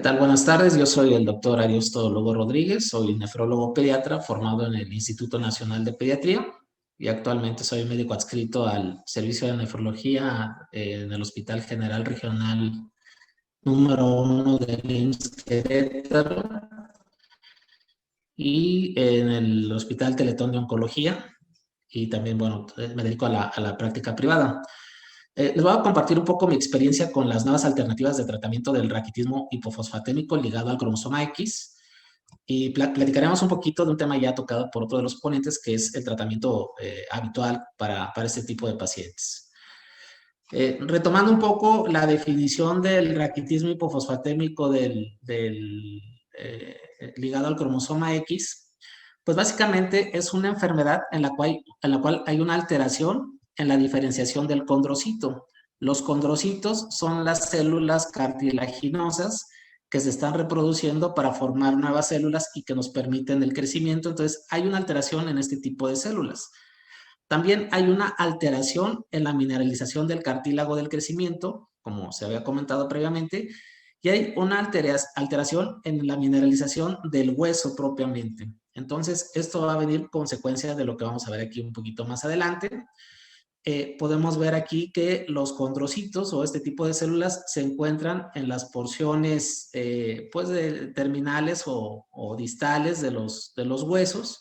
Tal? Buenas tardes, yo soy el doctor Ariosto Lugo Rodríguez, soy nefrólogo pediatra formado en el Instituto Nacional de Pediatría y actualmente soy médico adscrito al servicio de nefrología en el Hospital General Regional número 1 del IMSS Querétaro y en el Hospital Teletón de Oncología y también, bueno, me dedico a la práctica privada. Les voy a compartir un poco mi experiencia con las nuevas alternativas de tratamiento del raquitismo hipofosfatémico ligado al cromosoma X y platicaremos un poquito de un tema ya tocado por otro de los ponentes, que es el tratamiento habitual para este tipo de pacientes. Retomando un poco la definición del raquitismo hipofosfatémico ligado al cromosoma X, pues básicamente es una enfermedad en la cual hay una alteración en la diferenciación del condrocito. Los condrocitos son las células cartilaginosas que se están reproduciendo para formar nuevas células y que nos permiten el crecimiento. Entonces, hay una alteración en este tipo de células. También hay una alteración en la mineralización del cartílago del crecimiento, como se había comentado previamente, y hay una alteración en la mineralización del hueso propiamente. Entonces, esto va a venir consecuencia de lo que vamos a ver aquí un poquito más adelante. Podemos ver aquí que los condrocitos o este tipo de células se encuentran en las porciones pues terminales o distales de los huesos,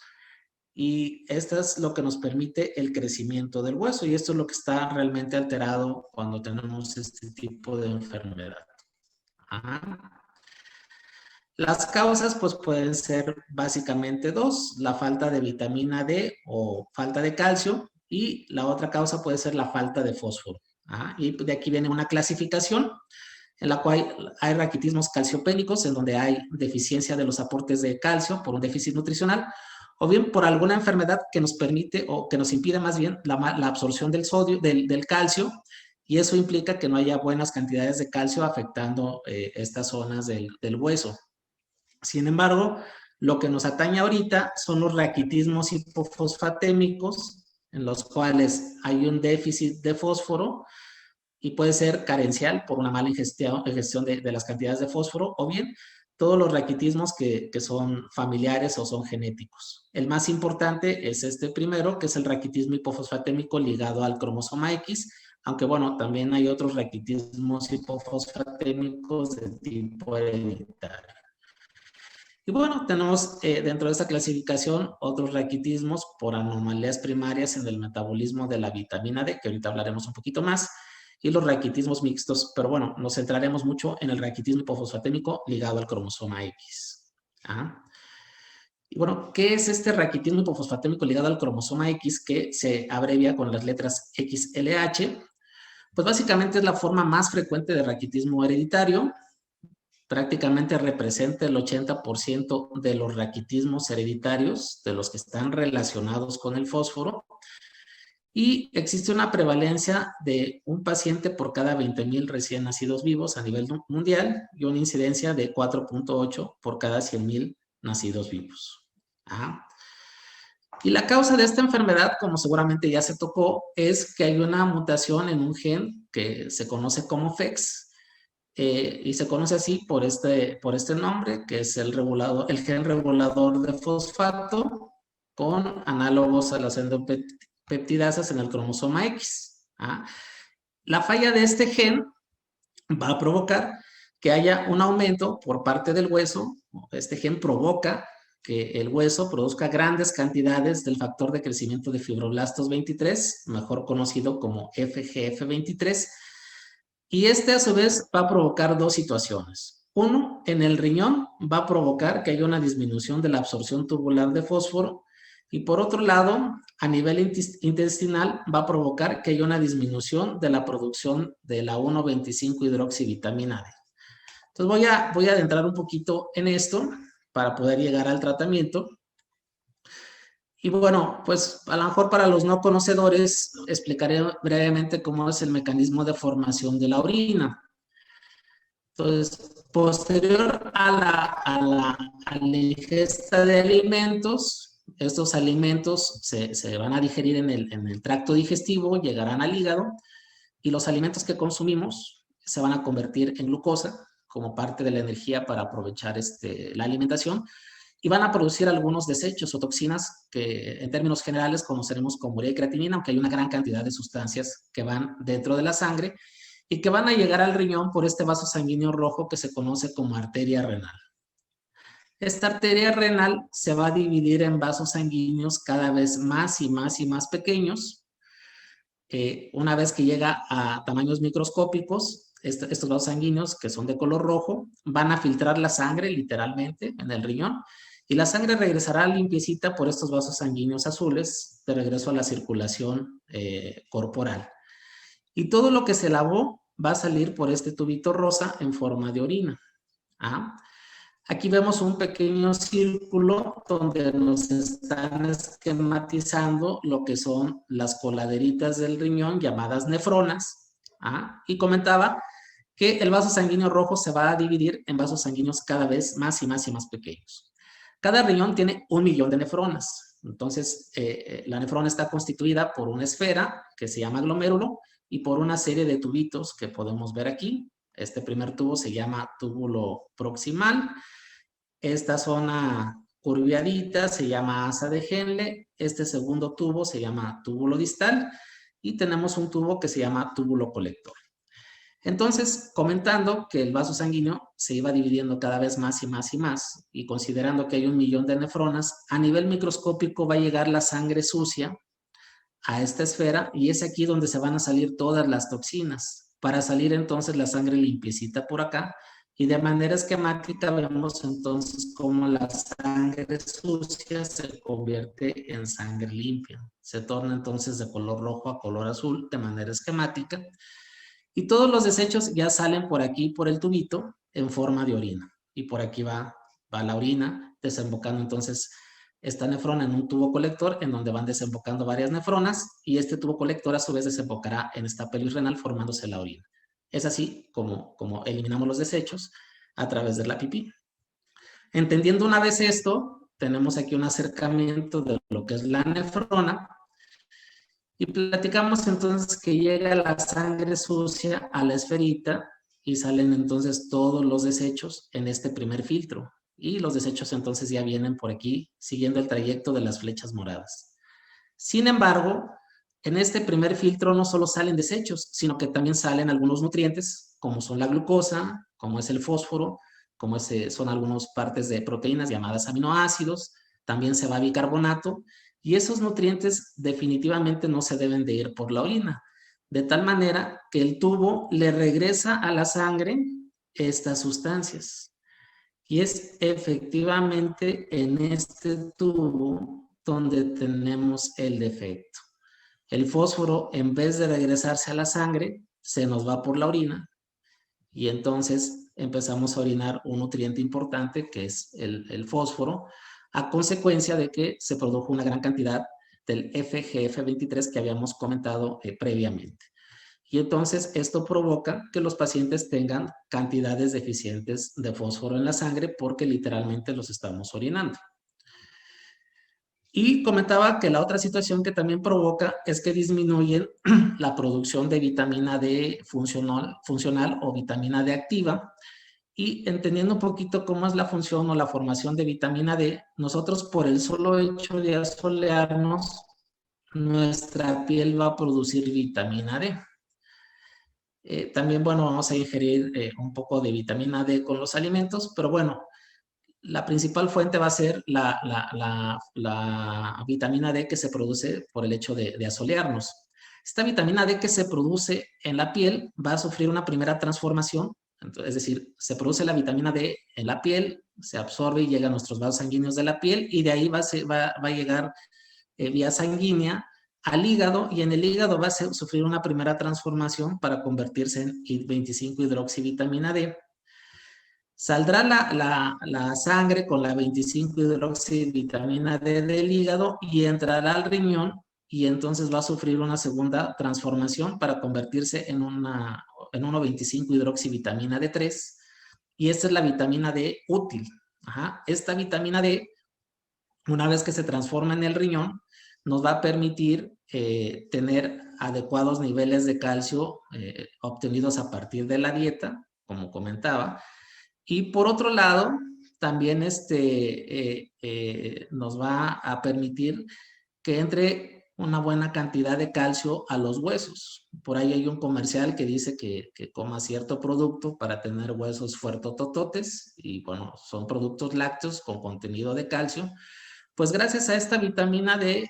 y esto es lo que nos permite el crecimiento del hueso, y esto es lo que está realmente alterado cuando tenemos este tipo de enfermedad. Ajá. Las causas pues pueden ser básicamente dos: la falta de vitamina D o falta de calcio, y la otra causa puede ser la falta de fósforo. Ajá. Y de aquí viene una clasificación en la cual hay raquitismos calciopénicos, en donde hay deficiencia de los aportes de calcio por un déficit nutricional, o bien por alguna enfermedad que nos permite o que nos impide más bien la absorción del sodio, del calcio, y eso implica que no haya buenas cantidades de calcio afectando estas zonas del hueso. Sin embargo, lo que nos atañe ahorita son los raquitismos hipofosfatémicos, en los cuales hay un déficit de fósforo y puede ser carencial por una mala ingestión de las cantidades de fósforo, o bien todos los raquitismos que son familiares o son genéticos. El más importante es este primero, que es el raquitismo hipofosfatémico ligado al cromosoma X, aunque bueno, también hay otros raquitismos hipofosfatémicos de tipo hereditario. Y bueno, tenemos dentro de esta clasificación otros raquitismos por anomalías primarias en el metabolismo de la vitamina D, que ahorita hablaremos un poquito más, y los raquitismos mixtos, pero bueno, nos centraremos mucho en el raquitismo hipofosfatémico ligado al cromosoma X. ¿Ah? Y bueno, ¿qué es este raquitismo hipofosfatémico ligado al cromosoma X, que se abrevia con las letras XLH? Pues básicamente es la forma más frecuente de raquitismo hereditario. Prácticamente representa el 80% de los raquitismos hereditarios, de los que están relacionados con el fósforo, y existe una prevalencia de un paciente por cada 20,000 recién nacidos vivos a nivel mundial y una incidencia de 4.8 por cada 100,000 nacidos vivos. Ajá. Y la causa de esta enfermedad, como seguramente ya se tocó, es que hay una mutación en un gen que se conoce como FEX, y se conoce así por este nombre, que es el gen regulador de fosfato con análogos a las endopeptidasas en el cromosoma X. ¿Ah? La falla de este gen va a provocar que haya un aumento por parte del hueso. Este gen provoca que el hueso produzca grandes cantidades del factor de crecimiento de fibroblastos 23, mejor conocido como FGF23, y este a su vez va a provocar dos situaciones. Uno, en el riñón va a provocar que haya una disminución de la absorción tubular de fósforo, y por otro lado, a nivel intestinal va a provocar que haya una disminución de la producción de la 1,25-hidroxivitamina D. Entonces voy a adentrar un poquito en esto para poder llegar al tratamiento. Y bueno, pues a lo mejor para los no conocedores explicaré brevemente cómo es el mecanismo de formación de la orina. Entonces, posterior a la ingesta de alimentos, estos alimentos se van a digerir en el tracto digestivo, llegarán al hígado, y los alimentos que consumimos se van a convertir en glucosa, como parte de la energía para aprovechar la alimentación, y van a producir algunos desechos o toxinas que en términos generales conoceremos como urea y creatinina, aunque hay una gran cantidad de sustancias que van dentro de la sangre y que van a llegar al riñón por este vaso sanguíneo rojo que se conoce como arteria renal. Esta arteria renal se va a dividir en vasos sanguíneos cada vez más y más y más pequeños. Una vez que llega a tamaños microscópicos, estos vasos sanguíneos que son de color rojo van a filtrar la sangre literalmente en el riñón y la sangre regresará limpiecita por estos vasos sanguíneos azules de regreso a la circulación corporal. Y todo lo que se lavó va a salir por este tubito rosa en forma de orina. ¿Ah? Aquí vemos un pequeño círculo donde nos están esquematizando lo que son las coladeritas del riñón llamadas nefronas. ¿Ah? Y comentaba que el vaso sanguíneo rojo se va a dividir en vasos sanguíneos cada vez más y más y más pequeños. Cada riñón tiene 1 millón de nefronas. Entonces, la nefrona está constituida por una esfera que se llama glomérulo y por una serie de tubitos que podemos ver aquí. Este primer tubo se llama túbulo proximal. Esta zona curviadita se llama asa de Henle. Este segundo tubo se llama túbulo distal. Y tenemos un tubo que se llama túbulo colector. Entonces, comentando que el vaso sanguíneo se iba dividiendo cada vez más y más y más, y considerando que hay 1 millón de nefronas, a nivel microscópico va a llegar la sangre sucia a esta esfera y es aquí donde se van a salir todas las toxinas. Para salir entonces la sangre limpiecita por acá y de manera esquemática vemos entonces cómo la sangre sucia se convierte en sangre limpia. Se torna entonces de color rojo a color azul de manera esquemática. Y todos los desechos ya salen por aquí, por el tubito, en forma de orina. Y por aquí va la orina, desembocando entonces esta nefrona en un tubo colector en donde van desembocando varias nefronas y este tubo colector a su vez desembocará en esta pelvis renal formándose la orina. Es así como eliminamos los desechos a través de la pipí. Entendiendo una vez esto, tenemos aquí un acercamiento de lo que es la nefrona. Y platicamos entonces que llega la sangre sucia a la esferita y salen entonces todos los desechos en este primer filtro. Y los desechos entonces ya vienen por aquí siguiendo el trayecto de las flechas moradas. Sin embargo, en este primer filtro no solo salen desechos, sino que también salen algunos nutrientes, como son la glucosa, como es el fósforo, como son algunas partes de proteínas llamadas aminoácidos, también se va bicarbonato, y esos nutrientes definitivamente no se deben de ir por la orina, de tal manera que el tubo le regresa a la sangre estas sustancias. Y es efectivamente en este tubo donde tenemos el defecto. El fósforo, en vez de regresarse a la sangre, se nos va por la orina y entonces empezamos a orinar un nutriente importante que es el fósforo, a consecuencia de que se produjo una gran cantidad del FGF23 que habíamos comentado previamente. Y entonces esto provoca que los pacientes tengan cantidades deficientes de fósforo en la sangre porque literalmente los estamos orinando. Y comentaba que la otra situación que también provoca es que disminuyen la producción de vitamina D funcional o vitamina D activa. Y entendiendo un poquito cómo es la función o la formación de vitamina D, nosotros por el solo hecho de asolearnos, nuestra piel va a producir vitamina D. También, bueno, vamos a ingerir un poco de vitamina D con los alimentos, pero bueno, la principal fuente va a ser la vitamina D que se produce por el hecho de asolearnos. Esta vitamina D que se produce en la piel va a sufrir una primera transformación, es decir, se produce la vitamina D en la piel, se absorbe y llega a nuestros vasos sanguíneos de la piel y de ahí va a llegar vía sanguínea al hígado y en el hígado va a sufrir una primera transformación para convertirse en 25-hidroxivitamina D. Saldrá la sangre con la 25-hidroxivitamina D del hígado y entrará al riñón y entonces va a sufrir una segunda transformación para convertirse en 1,25-hidroxivitamina D3 y esta es la vitamina D útil. Ajá. Esta vitamina D, una vez que se transforma en el riñón, nos va a permitir tener adecuados niveles de calcio obtenidos a partir de la dieta, como comentaba, Y por otro lado, también nos va a permitir que entre una buena cantidad de calcio a los huesos. Por ahí hay un comercial que dice que coma cierto producto para tener huesos fuertotototes, y bueno, son productos lácteos con contenido de calcio. Pues gracias a esta vitamina D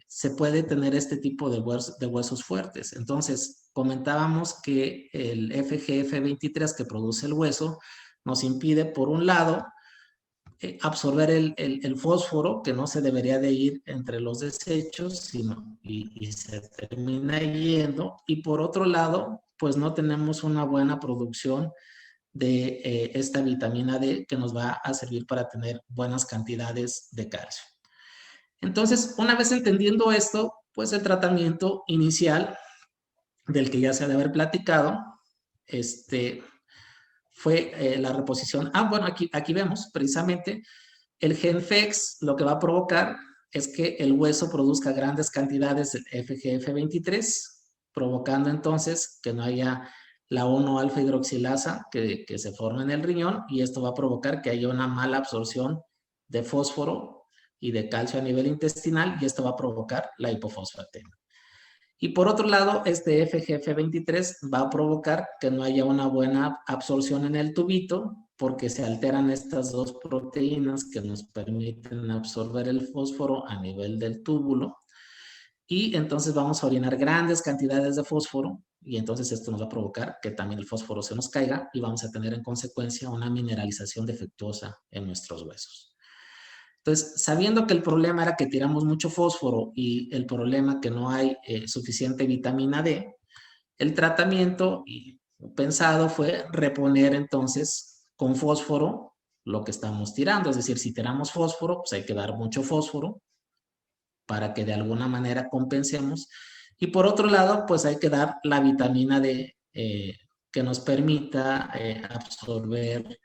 se puede tener este tipo de huesos fuertes. Entonces, comentábamos que el FGF23 que produce el hueso nos impide, por un lado, absorber el fósforo, que no se debería de ir entre los desechos, y se termina yendo. Y por otro lado, pues no tenemos una buena producción de esta vitamina D que nos va a servir para tener buenas cantidades de calcio. Entonces, una vez entendiendo esto, pues el tratamiento inicial del que ya se ha de haber platicado, fue la reposición. Bueno, aquí vemos precisamente el GenFEX. Lo que va a provocar es que el hueso produzca grandes cantidades de FGF23, provocando entonces que no haya la 1-alfa hidroxilasa que se forma en el riñón, y esto va a provocar que haya una mala absorción de fósforo y de calcio a nivel intestinal, y esto va a provocar la hipofosfatemia. Y por otro lado, este FGF23 va a provocar que no haya una buena absorción en el tubito, porque se alteran estas dos proteínas que nos permiten absorber el fósforo a nivel del túbulo, y entonces vamos a orinar grandes cantidades de fósforo, y entonces esto nos va a provocar que también el fósforo se nos caiga, y vamos a tener en consecuencia una mineralización defectuosa en nuestros huesos. Entonces, sabiendo que el problema era que tiramos mucho fósforo y el problema que no hay suficiente vitamina D, el tratamiento pensado fue reponer entonces con fósforo lo que estamos tirando. Es decir, si tiramos fósforo, pues hay que dar mucho fósforo para que de alguna manera compensemos. Y por otro lado, pues hay que dar la vitamina D que nos permita absorber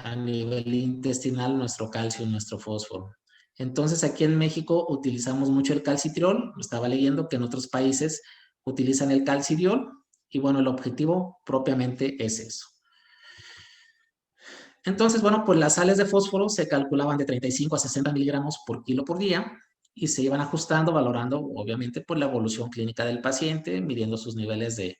a nivel intestinal nuestro calcio y nuestro fósforo. Entonces, aquí en México utilizamos mucho el calcitriol. Estaba leyendo que en otros países utilizan el calcidiol, y bueno, el objetivo propiamente es eso. Entonces, bueno, pues las sales de fósforo se calculaban de 35 a 60 miligramos por kilo por día, y se iban ajustando, valorando obviamente por la evolución clínica del paciente, midiendo sus niveles de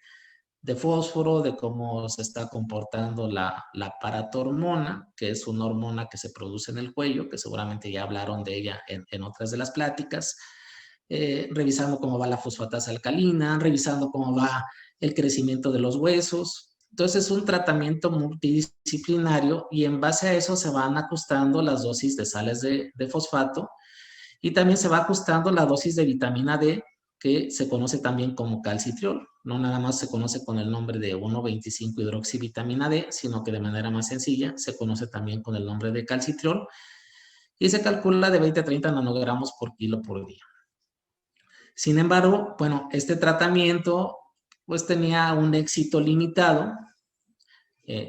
fósforo, de cómo se está comportando la paratormona, que es una hormona que se produce en el cuello, que seguramente ya hablaron de ella en otras de las pláticas, revisando cómo va la fosfatasa alcalina, revisando cómo va el crecimiento de los huesos. Entonces es un tratamiento multidisciplinario, y en base a eso se van ajustando las dosis de sales de fosfato, y también se va ajustando la dosis de vitamina D, que se conoce también como calcitriol. No nada más se conoce con el nombre de 1,25 hidroxivitamina D, sino que de manera más sencilla se conoce también con el nombre de calcitriol, y se calcula de 20 a 30 nanogramos por kilo por día. Sin embargo, bueno, este tratamiento pues tenía un éxito limitado.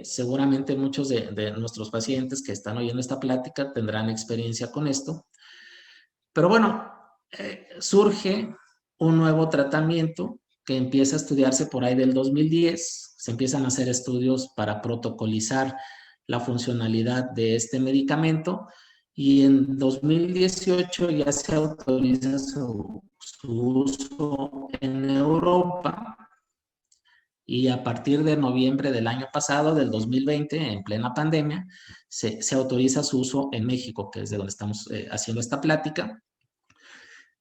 Seguramente muchos de nuestros pacientes que están oyendo esta plática tendrán experiencia con esto. Pero bueno, surge un nuevo tratamiento que empieza a estudiarse por ahí del 2010. Se empiezan a hacer estudios para protocolizar la funcionalidad de este medicamento, y en 2018 ya se autoriza su uso en Europa, y a partir de noviembre del año pasado, del 2020, en plena pandemia, se autoriza su uso en México, que es de donde estamos haciendo esta plática.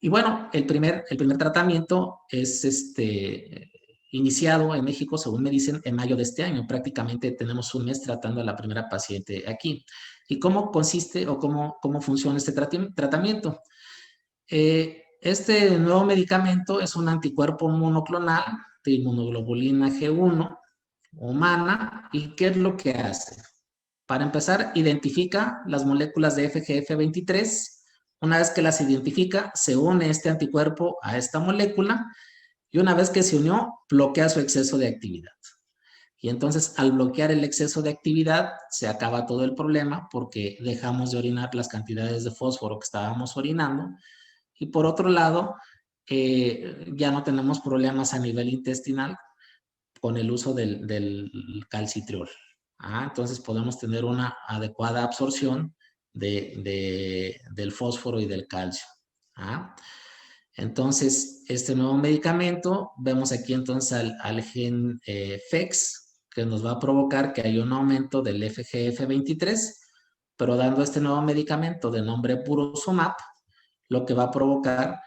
Y bueno, el primer tratamiento es iniciado en México, según me dicen, en mayo de este año. Prácticamente tenemos un mes tratando a la primera paciente aquí. ¿Y cómo consiste o cómo funciona este tratamiento? Este nuevo medicamento es un anticuerpo monoclonal de inmunoglobulina G1 humana. ¿Y qué es lo que hace? Para empezar, identifica las moléculas de FGF23. Una vez que las identifica, se une este anticuerpo a esta molécula, y una vez que se unió, bloquea su exceso de actividad. Y entonces, al bloquear el exceso de actividad, se acaba todo el problema, porque dejamos de orinar las cantidades de fósforo que estábamos orinando. Y por otro lado, ya no tenemos problemas a nivel intestinal, con el uso del calcitriol. Entonces podemos tener una adecuada absorción del fósforo y del calcio. Entonces, este nuevo medicamento, vemos aquí entonces al gen FEX, que nos va a provocar que haya un aumento del FGF23, pero dando este nuevo medicamento de nombre Burosumab, lo que va a provocar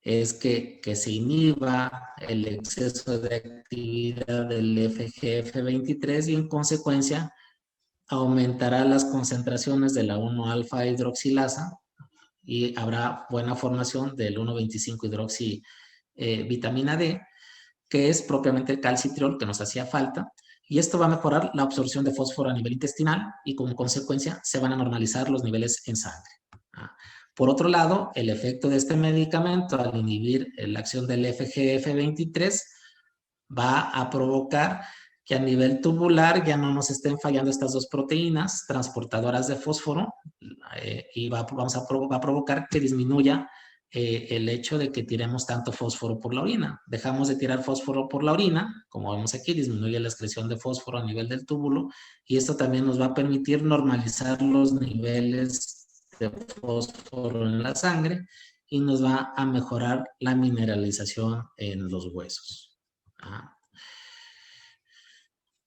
es que se inhiba el exceso de actividad del FGF23 y en consecuencia aumentará las concentraciones de la 1-alfa hidroxilasa y habrá buena formación del 1,25 hidroxi vitamina D, que es propiamente el calcitriol que nos hacía falta, y esto va a mejorar la absorción de fósforo a nivel intestinal y como consecuencia se van a normalizar los niveles en sangre. Por otro lado, el efecto de este medicamento al inhibir la acción del FGF23 va a provocar que a nivel tubular ya no nos estén fallando estas dos proteínas transportadoras de fósforo y va a provocar que disminuya el hecho de que tiremos tanto fósforo por la orina. Dejamos de tirar fósforo por la orina, como vemos aquí, disminuye la excreción de fósforo a nivel del túbulo y esto también nos va a permitir normalizar los niveles de fósforo en la sangre y nos va a mejorar la mineralización en los huesos.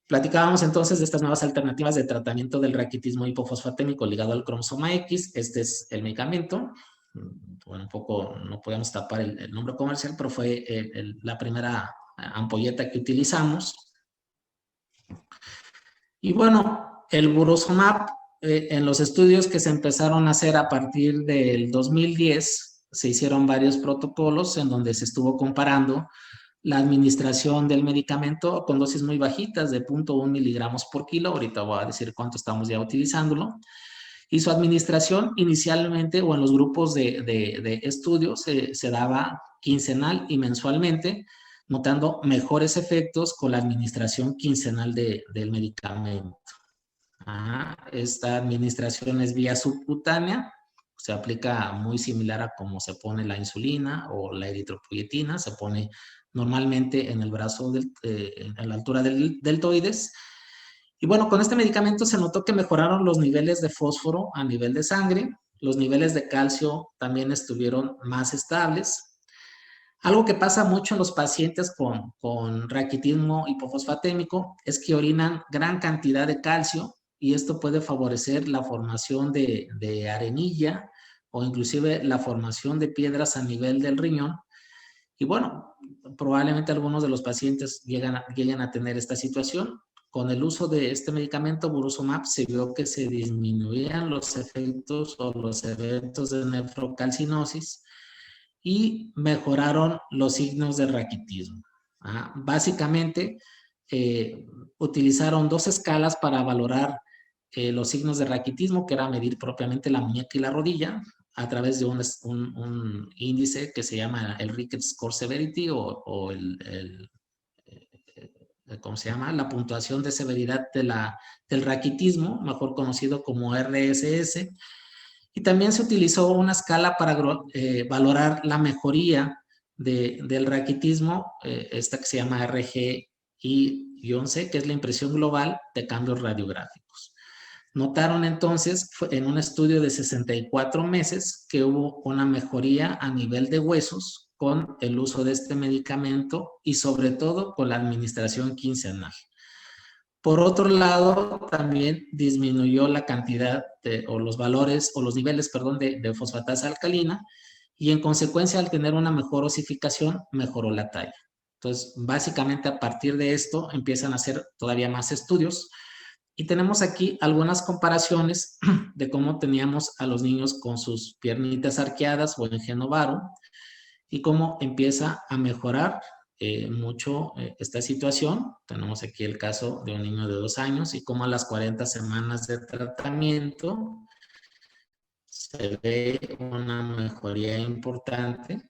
Platicábamos entonces de estas nuevas alternativas de tratamiento del raquitismo hipofosfatémico ligado al cromosoma X. Este es el medicamento. Bueno, un poco no podíamos tapar el nombre comercial, pero fue la primera ampolleta que utilizamos. Y bueno, el Burosumab, en los estudios que se empezaron a hacer a partir del 2010, se hicieron varios protocolos en donde se estuvo comparando la administración del medicamento con dosis muy bajitas de 0,1 miligramos por kilo. Ahorita voy a decir cuánto estamos ya utilizándolo. Y su administración inicialmente o en los grupos de estudios se daba quincenal y mensualmente, notando mejores efectos con la administración quincenal del medicamento. Esta administración es vía subcutánea, se aplica muy similar a cómo se pone la insulina o la eritropoyetina, se pone normalmente en el brazo, a la altura del deltoides. Y bueno, con este medicamento se notó que mejoraron los niveles de fósforo a nivel de sangre, los niveles de calcio también estuvieron más estables. Algo que pasa mucho en los pacientes con raquitismo hipofosfatémico es que orinan gran cantidad de calcio y esto puede favorecer la formación de arenilla o inclusive la formación de piedras a nivel del riñón. Y bueno, probablemente algunos de los pacientes lleguen a tener esta situación. Con el uso de este medicamento, Burosumab, se vio que se disminuían los efectos o los eventos de nefrocalcinosis y mejoraron los signos de raquitismo. Básicamente, utilizaron dos escalas para valorar los signos de raquitismo, que era medir propiamente la muñeca y la rodilla, a través de un índice que se llama el Rickets Score Severity o ¿cómo se llama? La puntuación de severidad del raquitismo, mejor conocido como RSS. Y también se utilizó una escala para valorar la mejoría del raquitismo, esta que se llama RGI-C, que es la impresión global de cambios radiográficos. Notaron entonces en un estudio de 64 meses que hubo una mejoría a nivel de huesos con el uso de este medicamento y sobre todo con la administración quincenal. Por otro lado, también disminuyó la cantidad o los valores o los niveles, perdón, de fosfatasa alcalina y en consecuencia al tener una mejor osificación mejoró la talla. Entonces, básicamente a partir de esto empiezan a hacer todavía más estudios. Y tenemos aquí algunas comparaciones de cómo teníamos a los niños con sus piernitas arqueadas o en genovaro y cómo empieza a mejorar mucho esta situación. Tenemos aquí el caso de un niño de 2 años y cómo a las 40 semanas de tratamiento se ve una mejoría importante.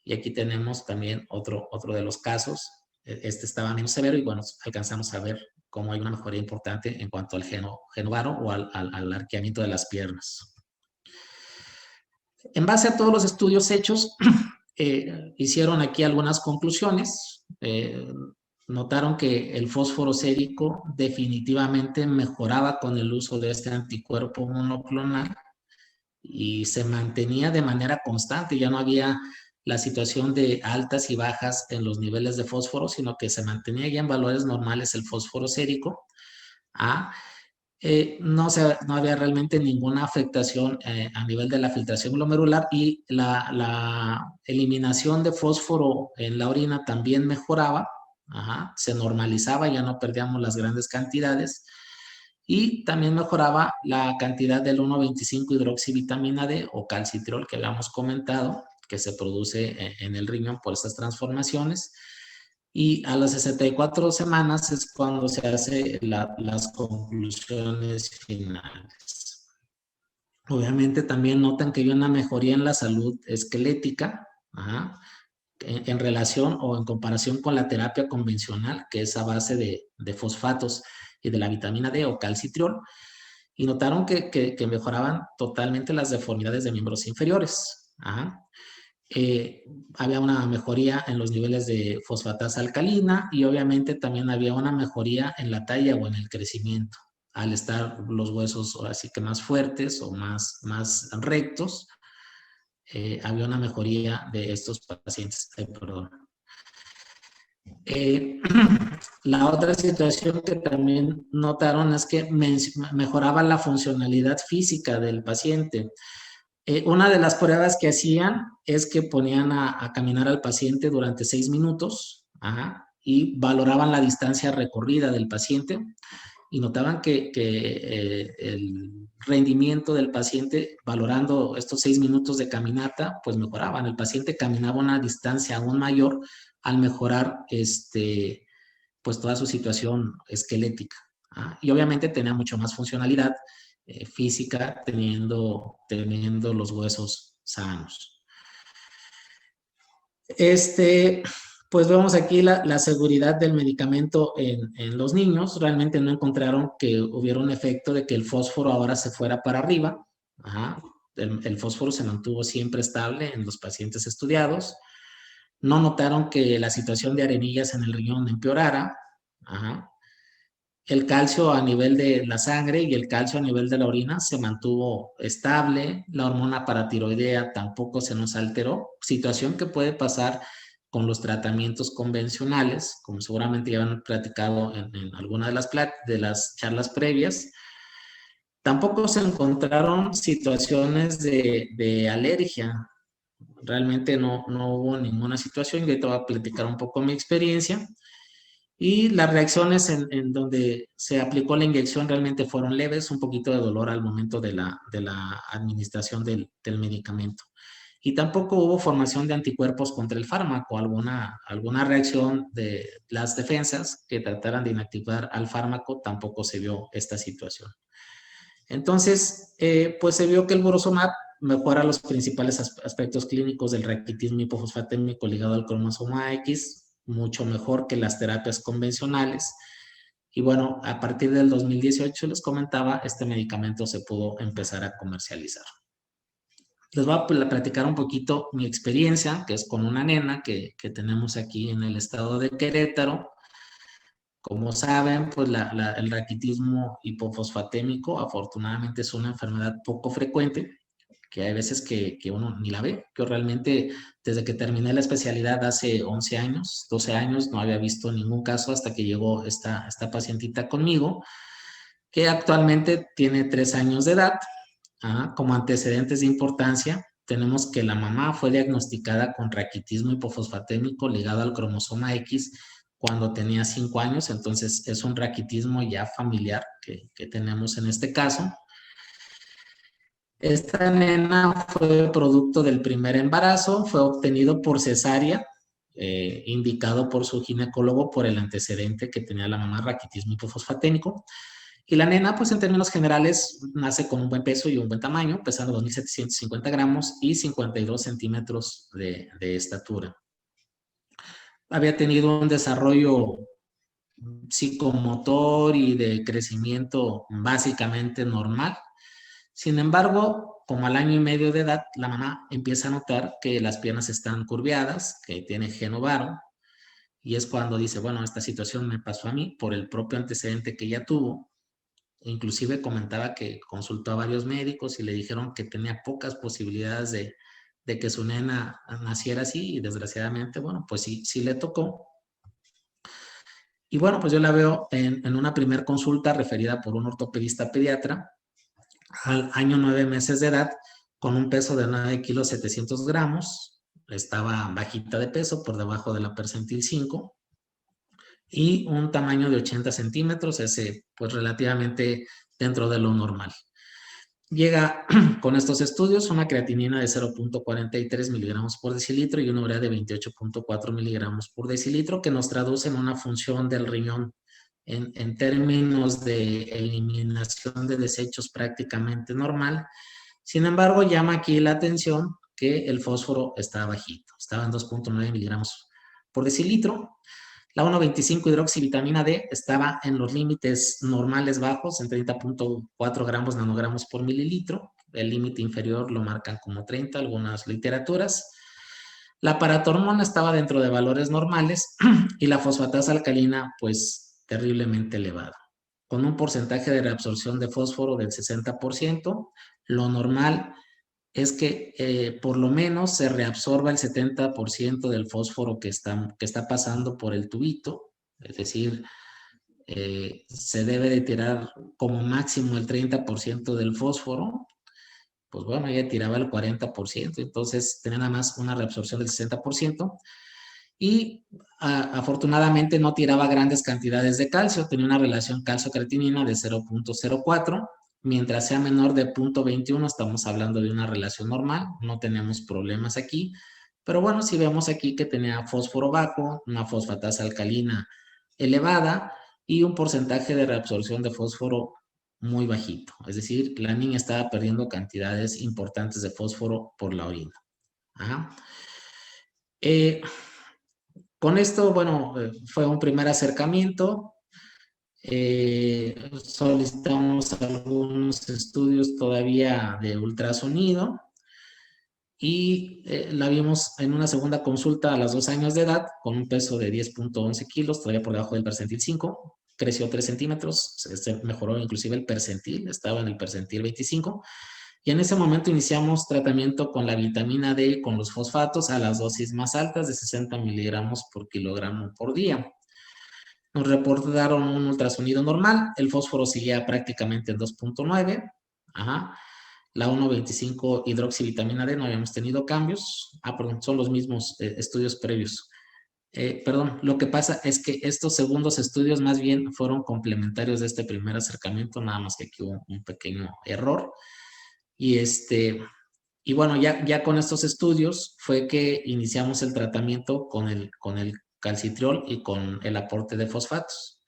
Y aquí tenemos también otro de los casos. Este estaba menos severo y bueno, alcanzamos a ver cómo hay una mejoría importante en cuanto al genovaro o al arqueamiento de las piernas. En base a todos los estudios hechos, hicieron aquí algunas conclusiones. notaron que el fósforo sérico definitivamente mejoraba con el uso de este anticuerpo monoclonal y se mantenía de manera constante. Ya no había la situación de altas y bajas en los niveles de fósforo, sino que se mantenía ya en valores normales el fósforo sérico. ¿Ah? No había realmente ninguna afectación a nivel de la filtración glomerular y la eliminación de fósforo en la orina también mejoraba. Ajá, se normalizaba, ya no perdíamos las grandes cantidades y también mejoraba la cantidad del 1,25 hidroxivitamina D o calcitriol que habíamos comentado, que se produce en el riñón por estas transformaciones. Y a las 64 semanas es cuando se hacen las conclusiones finales. Obviamente también notan que hay una mejoría en la salud esquelética, ajá, en relación o en comparación con la terapia convencional, que es a base de fosfatos y de la vitamina D o calcitriol, y notaron que mejoraban totalmente las deformidades de miembros inferiores. Ajá. Eh, Había una mejoría en los niveles de fosfatasa alcalina y obviamente también había una mejoría en la talla o en el crecimiento. Al estar los huesos así que más fuertes o más rectos, había una mejoría de estos pacientes. Perdón. Eh, la otra situación que también notaron es que mejoraba la funcionalidad física del paciente. Una de las pruebas que hacían es que ponían a caminar al paciente durante 6 minutos, ajá, y valoraban la distancia recorrida del paciente y notaban que el rendimiento del paciente, valorando estos 6 minutos de caminata, pues mejoraban. El paciente caminaba una distancia aún mayor al mejorar pues toda su situación esquelética. ¿Ah? Y obviamente tenía mucho más funcionalidad física teniendo los huesos sanos. Pues vemos aquí la seguridad del medicamento en los niños. Realmente no encontraron que hubiera un efecto de que el fósforo ahora se fuera para arriba. Ajá. El fósforo se mantuvo siempre estable en los pacientes estudiados. No notaron que la situación de arenillas en el riñón empeorara. Ajá. El calcio a nivel de la sangre y el calcio a nivel de la orina se mantuvo estable, la hormona paratiroidea tampoco se nos alteró, situación que puede pasar con los tratamientos convencionales, como seguramente ya han platicado en alguna de las charlas previas. Tampoco se encontraron situaciones de alergia, realmente no hubo ninguna situación, yo te voy a platicar un poco mi experiencia. Y las reacciones en donde se aplicó la inyección realmente fueron leves, un poquito de dolor al momento de la administración del medicamento. Y tampoco hubo formación de anticuerpos contra el fármaco, alguna reacción de las defensas que trataran de inactivar al fármaco, tampoco se vio esta situación. Entonces, pues se vio que el Burosumab mejora los principales aspectos clínicos del raquitismo hipofosfatémico ligado al cromosoma X, mucho mejor que las terapias convencionales. Y bueno, a partir del 2018, les comentaba, este medicamento se pudo empezar a comercializar. Les voy a platicar un poquito mi experiencia, que es con una nena que tenemos aquí en el estado de Querétaro. Como saben, pues el raquitismo hipofosfatémico afortunadamente es una enfermedad poco frecuente, que hay veces que uno ni la ve. Yo realmente, desde que terminé la especialidad hace 11 años, 12 años, no había visto ningún caso hasta que llegó esta pacientita conmigo, que actualmente tiene 3 años de edad. Como antecedentes de importancia, tenemos que la mamá fue diagnosticada con raquitismo hipofosfatémico ligado al cromosoma X cuando tenía 5 años, entonces es un raquitismo ya familiar que tenemos en este caso. Esta nena fue producto del primer embarazo, fue obtenido por cesárea, indicado por su ginecólogo por el antecedente que tenía la mamá, raquitismo hipofosfatémico. Y la nena, pues en términos generales, nace con un buen peso y un buen tamaño, pesando 2.750 gramos y 52 centímetros de estatura. Había tenido un desarrollo psicomotor y de crecimiento básicamente normal. Sin embargo, como al año y medio de edad, la mamá empieza a notar que las piernas están curviadas, que tiene genovaro, y es cuando dice, bueno, esta situación me pasó a mí por el propio antecedente que ella tuvo. Inclusive comentaba que consultó a varios médicos y le dijeron que tenía pocas posibilidades de que su nena naciera así, y desgraciadamente, bueno, pues sí, sí le tocó. Y bueno, pues yo la veo en una primer consulta referida por un ortopedista pediatra al año 9 meses de edad, con un peso de 9 kilos 700 gramos. Estaba bajita de peso, por debajo de la percentil 5, y un tamaño de 80 centímetros, ese pues relativamente dentro de lo normal. Llega con estos estudios una creatinina de 0.43 miligramos por decilitro y una urea de 28.4 miligramos por decilitro, que nos traduce en una función del riñón en términos de eliminación de desechos prácticamente normal. Sin embargo, llama aquí la atención que el fósforo está bajito, estaba en 2.9 miligramos por decilitro. La 1,25 hidroxivitamina D estaba en los límites normales bajos, en 30.4 gramos nanogramos por mililitro. El límite inferior lo marcan como 30, algunas literaturas. La paratormona estaba dentro de valores normales y la fosfatasa alcalina, pues, terriblemente elevada, con un porcentaje de reabsorción de fósforo del 60%. Lo normal es que por lo menos se reabsorba el 70% del fósforo que está pasando por el tubito, es decir, se debe de tirar como máximo el 30% del fósforo. Pues bueno, ella tiraba el 40%, entonces tenía nada más una reabsorción del 60%, y afortunadamente no tiraba grandes cantidades de calcio, tenía una relación calcio-creatinina de 0.04, mientras sea menor de 0.21 estamos hablando de una relación normal, no tenemos problemas aquí. Pero bueno, si vemos aquí que tenía fósforo bajo, una fosfatasa alcalina elevada y un porcentaje de reabsorción de fósforo muy bajito, es decir, la niña estaba perdiendo cantidades importantes de fósforo por la orina. Ajá. Con esto, bueno, fue un primer acercamiento. Solicitamos algunos estudios todavía de ultrasonido y la vimos en una segunda consulta a los 2 años de edad con un peso de 10.11 kilos, todavía por debajo del percentil 5, creció 3 centímetros, se mejoró inclusive el percentil, estaba en el percentil 25, y en ese momento iniciamos tratamiento con la vitamina D, con los fosfatos a las dosis más altas de 60 miligramos por kilogramo por día. Nos reportaron un ultrasonido normal, el fósforo seguía prácticamente en 2.9. Ajá. La 1,25 hidroxivitamina D no habíamos tenido cambios. Perdón, son los mismos estudios previos. Perdón, lo que pasa es que estos segundos estudios más bien fueron complementarios de este primer acercamiento, nada más que aquí hubo un pequeño error. Y bueno, ya con estos estudios fue que iniciamos el tratamiento con el calcitriol y con el aporte de fosfatos.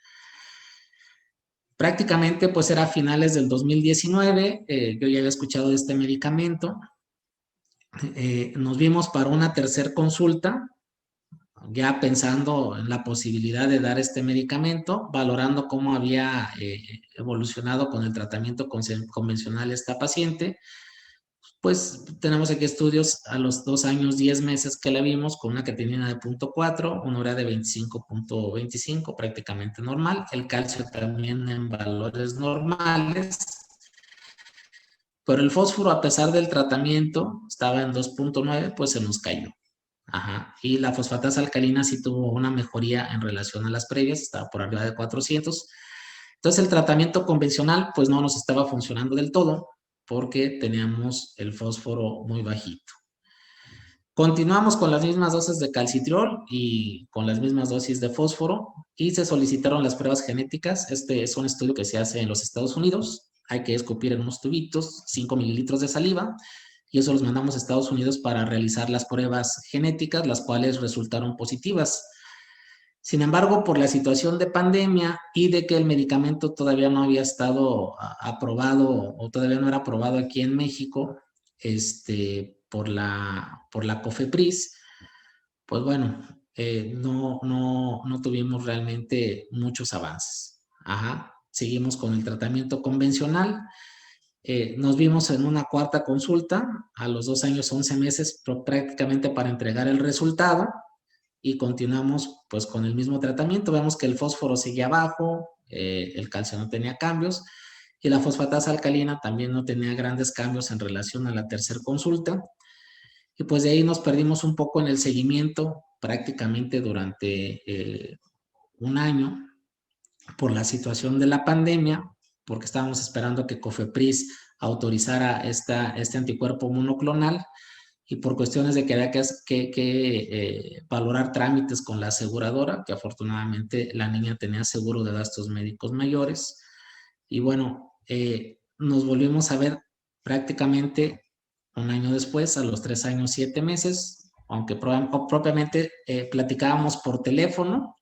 Prácticamente pues era a finales del 2019, yo ya había escuchado de este medicamento. Nos vimos para una tercera consulta, ya pensando en la posibilidad de dar este medicamento, valorando cómo había evolucionado con el tratamiento convencional esta paciente. Pues tenemos aquí estudios a los 2 años, 10 meses que la vimos con una creatinina de 0.4, una urea de 25.25, prácticamente normal. El calcio también en valores normales. Pero el fósforo, a pesar del tratamiento, estaba en 2.9, pues se nos cayó. Ajá. Y la fosfatasa alcalina sí tuvo una mejoría en relación a las previas, estaba por arriba de 400. Entonces el tratamiento convencional pues no nos estaba funcionando del todo porque teníamos el fósforo muy bajito. Continuamos con las mismas dosis de calcitriol y con las mismas dosis de fósforo y se solicitaron las pruebas genéticas. Este es un estudio que se hace en los Estados Unidos. Hay que escupir en unos tubitos 5 mililitros de saliva y eso los mandamos a Estados Unidos para realizar las pruebas genéticas, las cuales resultaron positivas. Sin embargo, por la situación de pandemia y de que el medicamento todavía no había estado aprobado o todavía no era aprobado aquí en México, por la COFEPRIS, pues bueno, no tuvimos realmente muchos avances. Ajá. Seguimos con el tratamiento convencional. Nos vimos en una cuarta consulta a los 2 años, 11 meses, prácticamente para entregar el resultado. y continuamos pues con el mismo tratamiento. Vemos que el fósforo seguía bajo, el calcio no tenía cambios y la fosfatasa alcalina también no tenía grandes cambios en relación a la tercera consulta. Y pues de ahí nos perdimos un poco en el seguimiento prácticamente durante un año por la situación de la pandemia, porque estábamos esperando que COFEPRIS autorizara este anticuerpo monoclonal y por cuestiones de que había que valorar trámites con la aseguradora, que afortunadamente la niña tenía seguro de gastos médicos mayores. Y bueno, nos volvimos a ver prácticamente un año después, a los 3 años, 7 meses, aunque propiamente platicábamos por teléfono.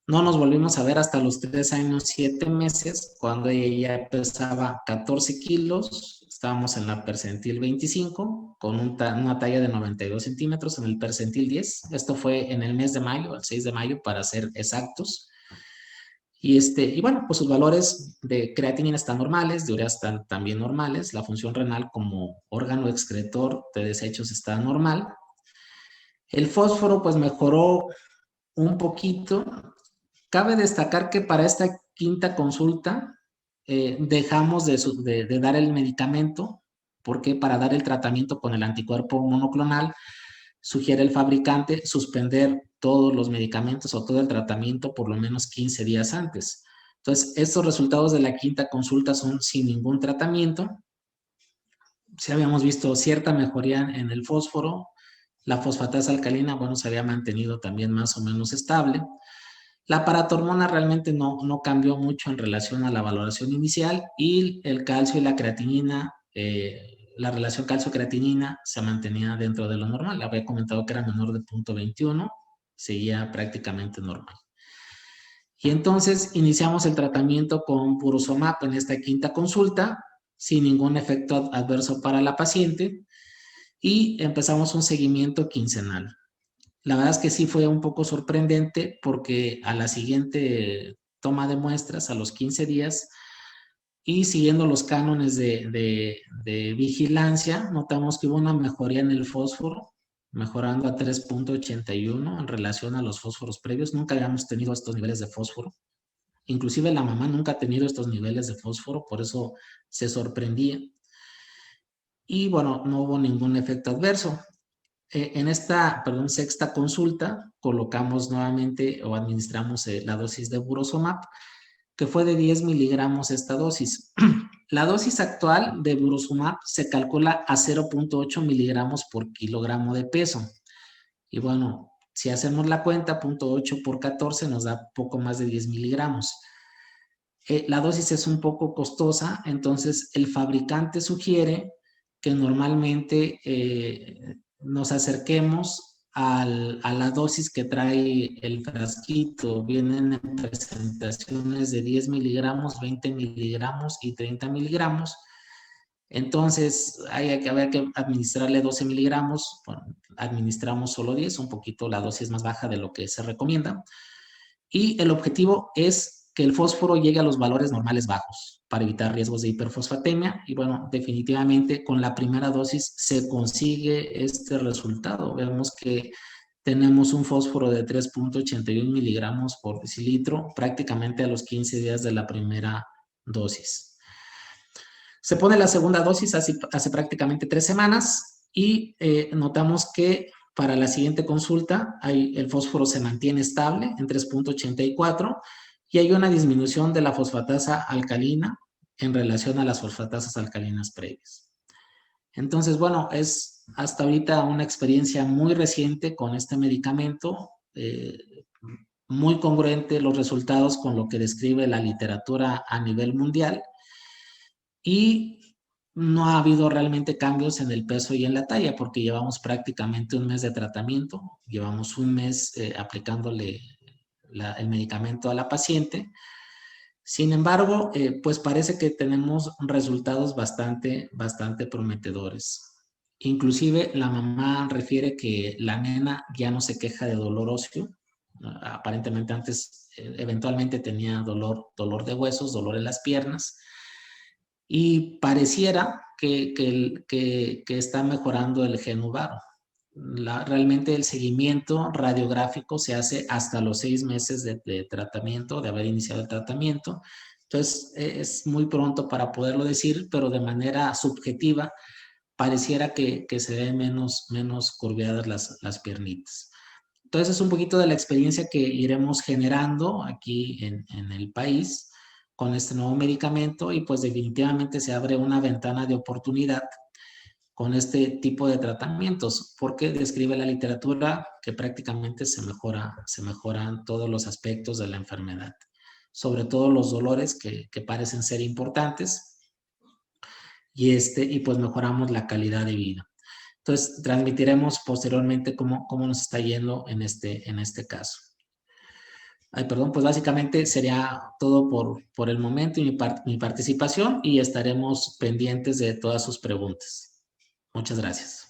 No nos volvimos a ver hasta los 3 años, 7 meses, cuando ella pesaba 14 kilos, estábamos en la percentil 25, con una talla de 92 centímetros en el percentil 10. Esto fue en el mes de mayo, el 6 de mayo, para ser exactos. Y bueno, pues sus valores de creatinina están normales, de urea están también normales, la función renal como órgano excretor de desechos está normal. El fósforo pues mejoró un poquito. Cabe destacar que para esta quinta consulta dejamos de dar el medicamento porque para dar el tratamiento con el anticuerpo monoclonal sugiere el fabricante suspender todos los medicamentos o todo el tratamiento por lo menos 15 días antes. Entonces, estos resultados de la quinta consulta son sin ningún tratamiento. Si habíamos visto cierta mejoría en el fósforo, la fosfatasa alcalina, bueno, se había mantenido también más o menos estable. La paratormona realmente no cambió mucho en relación a la valoración inicial y el calcio y la creatinina, la relación calcio-creatinina se mantenía dentro de lo normal. Había comentado que era menor de 0.21, seguía prácticamente normal. Y entonces iniciamos el tratamiento con Purosomap en esta quinta consulta, sin ningún efecto adverso para la paciente, y empezamos un seguimiento quincenal. La verdad es que sí fue un poco sorprendente porque a la siguiente toma de muestras, a los 15 días, y siguiendo los cánones de vigilancia, notamos que hubo una mejoría en el fósforo, mejorando a 3.81 en relación a los fósforos previos. Nunca habíamos tenido estos niveles de fósforo. Inclusive la mamá nunca ha tenido estos niveles de fósforo, por eso se sorprendía. Y bueno, no hubo ningún efecto adverso. En esta, sexta consulta, colocamos nuevamente o administramos la dosis de Burosumab, que fue de 10 miligramos esta dosis. La dosis actual de Burosumab se calcula a 0.8 miligramos por kilogramo de peso. Y bueno, si hacemos la cuenta, 0.8 por 14 nos da poco más de 10 miligramos. La dosis es un poco costosa, entonces el fabricante sugiere que normalmente nos acerquemos a la dosis que trae el frasquito. Vienen en presentaciones de 10 miligramos, 20 miligramos y 30 miligramos. Entonces, hay que administrarle 12 miligramos. Bueno, administramos solo 10, un poquito la dosis más baja de lo que se recomienda. Y el objetivo es que el fósforo llegue a los valores normales bajos para evitar riesgos de hiperfosfatemia. Y bueno, definitivamente con la primera dosis se consigue este resultado. Vemos que tenemos un fósforo de 3.81 miligramos por decilitro prácticamente a los 15 días de la primera dosis. Se pone la segunda dosis hace prácticamente 3 semanas y notamos que para la siguiente consulta el fósforo se mantiene estable en 3.84 y hay una disminución de la fosfatasa alcalina en relación a las fosfatasas alcalinas previas. Entonces, bueno, es hasta ahorita una experiencia muy reciente con este medicamento, muy congruente los resultados con lo que describe la literatura a nivel mundial y no ha habido realmente cambios en el peso y en la talla porque llevamos prácticamente un mes de tratamiento, llevamos un mes aplicándole el medicamento a la paciente. Sin embargo, pues parece que tenemos resultados bastante prometedores. Inclusive la mamá refiere que la nena ya no se queja de dolor óseo. Aparentemente antes eventualmente tenía dolor de huesos, dolor en las piernas. Y pareciera que está mejorando el genuvaro. realmente el seguimiento radiográfico se hace hasta los 6 meses de tratamiento, de haber iniciado el tratamiento. Entonces, es muy pronto para poderlo decir, pero de manera subjetiva, pareciera que se ven menos curveadas las piernitas. Entonces, es un poquito de la experiencia que iremos generando aquí en el país con este nuevo medicamento y pues definitivamente se abre una ventana de oportunidad con este tipo de tratamientos, porque describe la literatura que prácticamente se mejoran todos los aspectos de la enfermedad, sobre todo los dolores que parecen ser importantes y pues mejoramos la calidad de vida. Entonces, transmitiremos posteriormente cómo nos está yendo en este caso. Ay, perdón, pues básicamente sería todo por el momento y mi participación y estaremos pendientes de todas sus preguntas. Muchas gracias.